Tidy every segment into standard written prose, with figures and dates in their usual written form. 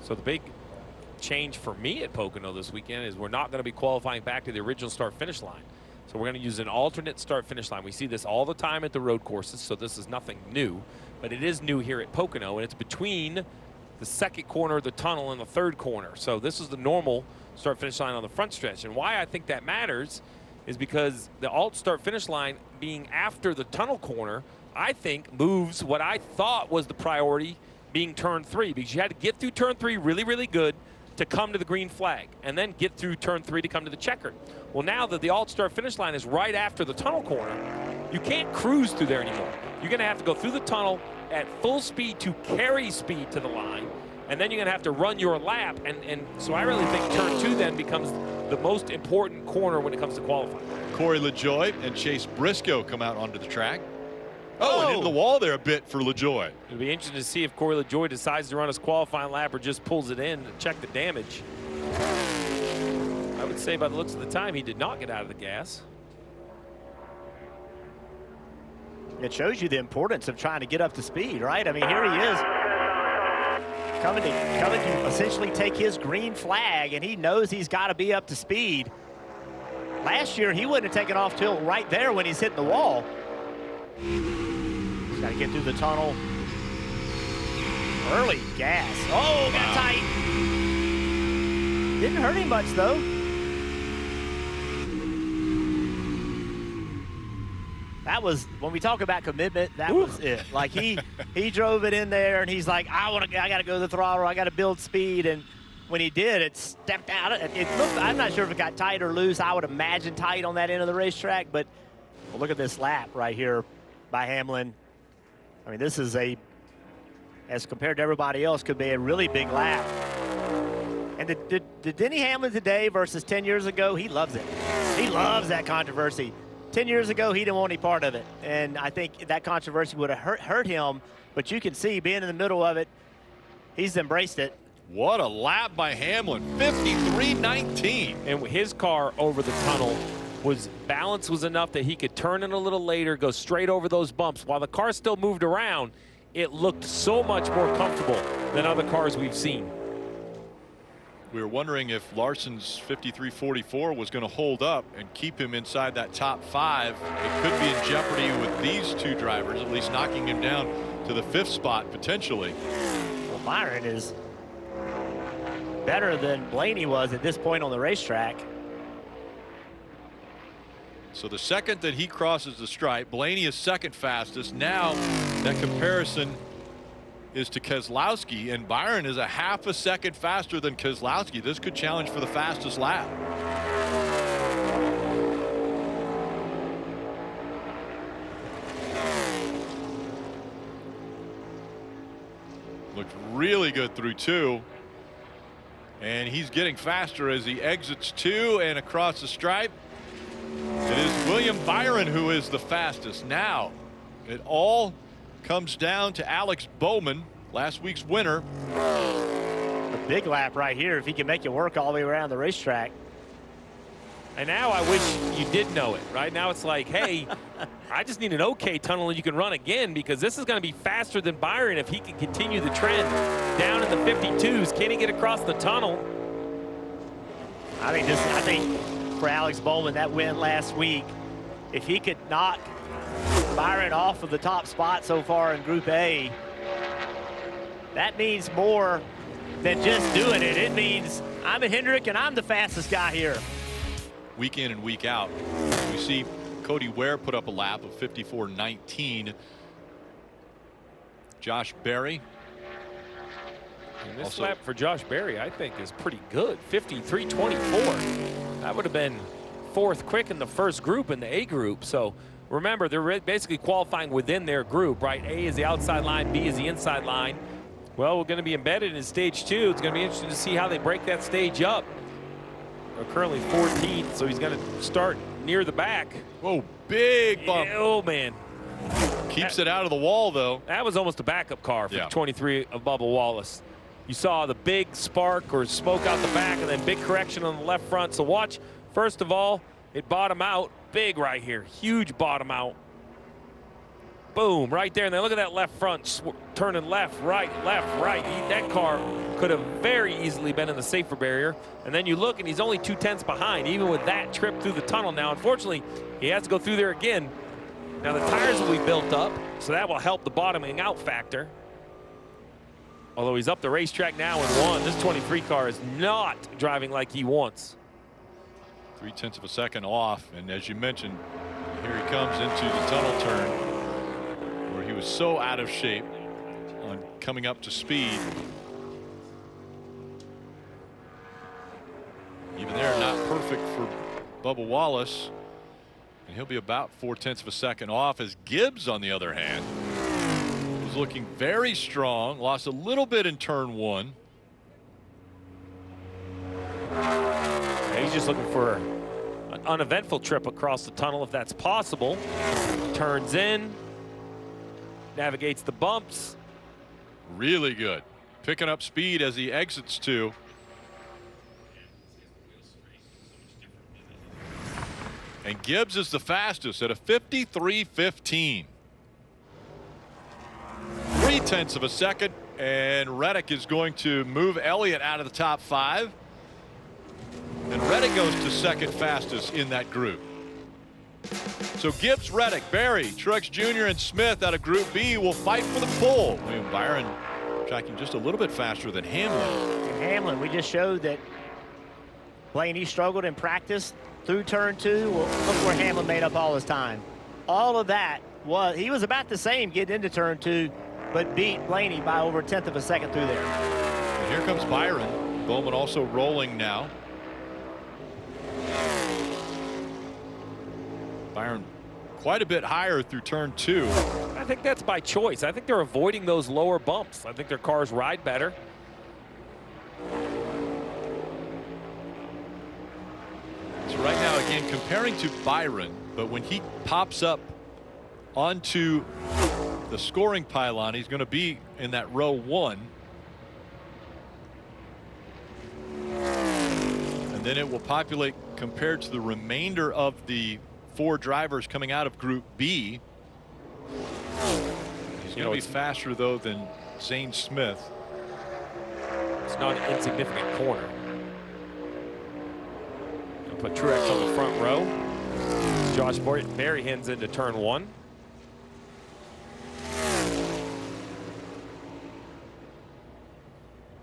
So the big change for me at Pocono this weekend is we're not going to be qualifying back to the original start-finish line. So we're going to use an alternate start-finish line. We see this all the time at the road courses, so this is nothing new. But it is new here at Pocono, and it's between the second corner of the tunnel and the third corner. So this is the normal start-finish line on the front stretch. And why I think that matters is because the alt start-finish line being after the tunnel corner, I think moves what I thought was the priority being turn 3, because you had to get through turn 3 really, really good to come to the green flag, and then get through turn 3 to come to the checkered. Well, now that the alt start finish line is right after the tunnel corner, you can't cruise through there anymore. You're going to have to go through the tunnel at full speed to carry speed to the line, and then you're going to have to run your lap. And so I really think turn 2 then becomes the most important corner when it comes to qualifying. Corey LaJoie and Chase Briscoe come out onto the track. Oh, and into the wall there a bit for LaJoie. It'll be interesting to see if Corey LaJoie decides to run his qualifying lap or just pulls it in to check the damage. I would say by the looks of the time, he did not get out of the gas. It shows you the importance of trying to get up to speed, right? I mean, here he is coming to essentially take his green flag, and he knows he's got to be up to speed. Last year, he wouldn't have taken off till right there when he's hitting the wall. He's got to get through the tunnel. Early gas. Oh, got tight. Didn't hurt him much, though. That was, when we talk about commitment, that was it. Like he drove it in there, and he's like, I got to go to the throttle. I got to build speed. And when he did, it stepped out. It looked, I'm not sure if it got tight or loose. I would imagine tight on that end of the racetrack. But well, look at this lap right here by Hamlin. I mean, this is as compared to everybody else, could be a really big lap. And the Denny Hamlin today versus 10 years ago, he loves it. He loves that controversy. 10 years ago, he didn't want any part of it. And I think that controversy would have hurt him. But you can see, being in the middle of it, he's embraced it. What a lap by Hamlin, 53.19. And his car over the tunnel balance was enough that he could turn in a little later, go straight over those bumps. While the car still moved around, it looked so much more comfortable than other cars we've seen. We were wondering if Larson's 53.44 was going to hold up and keep him inside that top 5. It could be in jeopardy with these two drivers, at least knocking him down to the 5th spot potentially. Well, Byron is better than Blaney was at this point on the racetrack. So the second that he crosses the stripe, Blaney is second fastest. Now that comparison is to Keselowski, and Byron is a half a second faster than Keselowski. This could challenge for the fastest lap. Looked really good through 2. And he's getting faster as he exits 2 and across the stripe. It is William Byron who is the fastest. Now, it all comes down to Alex Bowman, last week's winner. A big lap right here if he can make it work all the way around the racetrack. And now I wish you did know it. Right now it's like, hey, I just need an okay tunnel and you can run again, because this is going to be faster than Byron if he can continue the trend down in the 52s. Can he get across the tunnel? I think for Alex Bowman, that win last week, if he could knock Byron off of the top spot so far in Group A, that means more than just doing it. It means I'm a Hendrick and I'm the fastest guy here. Week in and week out, we see Cody Ware put up a lap of 54.19. Josh Berry. And this lap for Josh Berry, I think, is pretty good. 53.24. That would have been 4th quick in the first group in the A group. So remember, they're basically qualifying within their group, right? A is the outside line, B is the inside line. Well, we're going to be embedded in stage 2. It's going to be interesting to see how they break that stage up. They're currently 14th, so he's going to start near the back. Whoa, big bump. Oh, man. Keeps it out of the wall, though. That was almost a backup car for the 23 of Bubba Wallace. You saw the big spark or smoke out the back, and then big correction on the left front. So watch, first of all, it bottom out big right here. Huge bottom out. Boom, right there. And then look at that left front, turning left, right, left, right. That car could have very easily been in the safer barrier. And then you look, and he's only 2/10 behind, even with that trip through the tunnel. Now, unfortunately, he has to go through there again. Now, the tires will be built up, so that will help the bottoming out factor. Although he's up the racetrack now and won. This 23 car is not driving like he wants. 0.3 of a second off, and as you mentioned, here he comes into the tunnel turn where he was so out of shape on coming up to speed. Even there, not perfect for Bubba Wallace, and he'll be about 0.4 of a second off, as Gibbs, on the other hand, was looking very strong, lost a little bit in turn 1. He's just looking for an uneventful trip across the tunnel, if that's possible. Turns in, navigates the bumps. Really good. Picking up speed as he exits 2. And Gibbs is the fastest at a 53.15. 0.3 of a second, and Reddick is going to move Elliott out of the top 5. And Reddick goes to second fastest in that group. So Gibbs, Reddick, Berry, Truex Jr., and Smith out of Group B will fight for the pole. William Byron tracking just a little bit faster than Hamlin. And Hamlin, we just showed that Blaney struggled in practice through turn 2. Well, look where Hamlin made up all his time. All of that he was about the same getting into turn 2, but beat Blaney by over 1/10 of a second through there. And here comes Byron. Bowman also rolling now. Byron quite a bit higher through turn 2. I think that's by choice. I think they're avoiding those lower bumps. I think their cars ride better. So right now, again, comparing to Byron, but when he pops up onto the scoring pylon, he's going to be in that row 1. And then it will populate compared to the remainder of the 4 drivers coming out of Group B. He's going to be faster, though, than Zane Smith. It's not an insignificant corner. Gonna put Truex on the front row. Josh Berry heads into turn 1.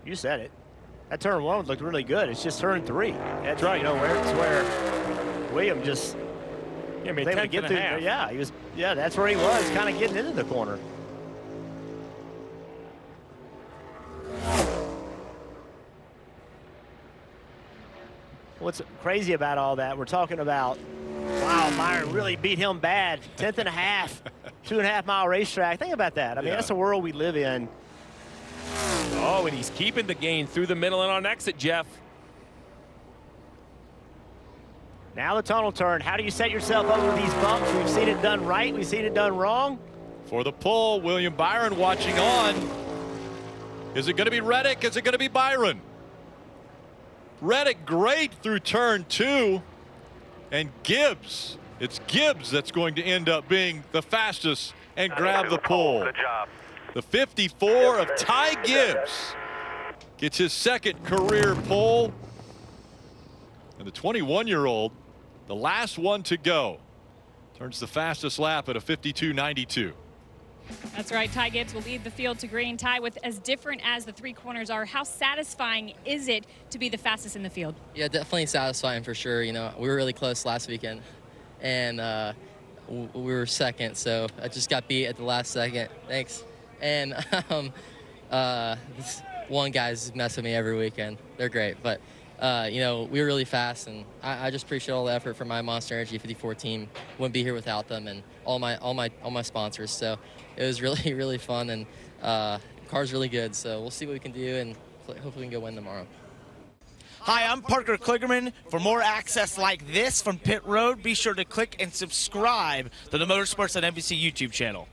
You said it. That turn 1 looked really good. It's just turn 3. That's right. You know, it's where William just made able to 10th get and a through. half. Yeah, he was. Yeah, that's where he was, kind of getting into the corner. What's crazy about all that? We're talking about, wow, Byron really beat him bad. 10th and a half, 2.5 mile racetrack. Think about that. I mean, that's the world we live in. Oh, and he's keeping the gain through the middle and on exit, Jeff. Now the tunnel turn. How do you set yourself up with these bumps? We've seen it done right. We've seen it done wrong. For the pole, William Byron watching on. Is it going to be Reddick? Is it going to be Byron? Reddick great through turn 2. And Gibbs. It's Gibbs that's going to end up being the fastest and grab the pole. Good job. The 54 of Ty Gibbs gets his second career pole. And the 21-year-old, the last one to go, turns the fastest lap at a 52.92. That's right. Ty Gibbs will lead the field to green. Ty, with as different as the 3 corners are, how satisfying is it to be the fastest in the field? Yeah, definitely satisfying for sure. You know, we were really close last weekend, and we were second, so I just got beat at the last second. Thanks. And this one guy's messing with me every weekend. They're great, but you know, we were really fast, and I just appreciate all the effort from my Monster Energy 54 team. Wouldn't be here without them, and all my sponsors. So it was really, really fun, and car's really good. So we'll see what we can do, and hopefully we can go win tomorrow. Hi, I'm Parker Kligerman. For more access like this from Pit Road, be sure to click and subscribe to the Motorsports on NBC YouTube channel.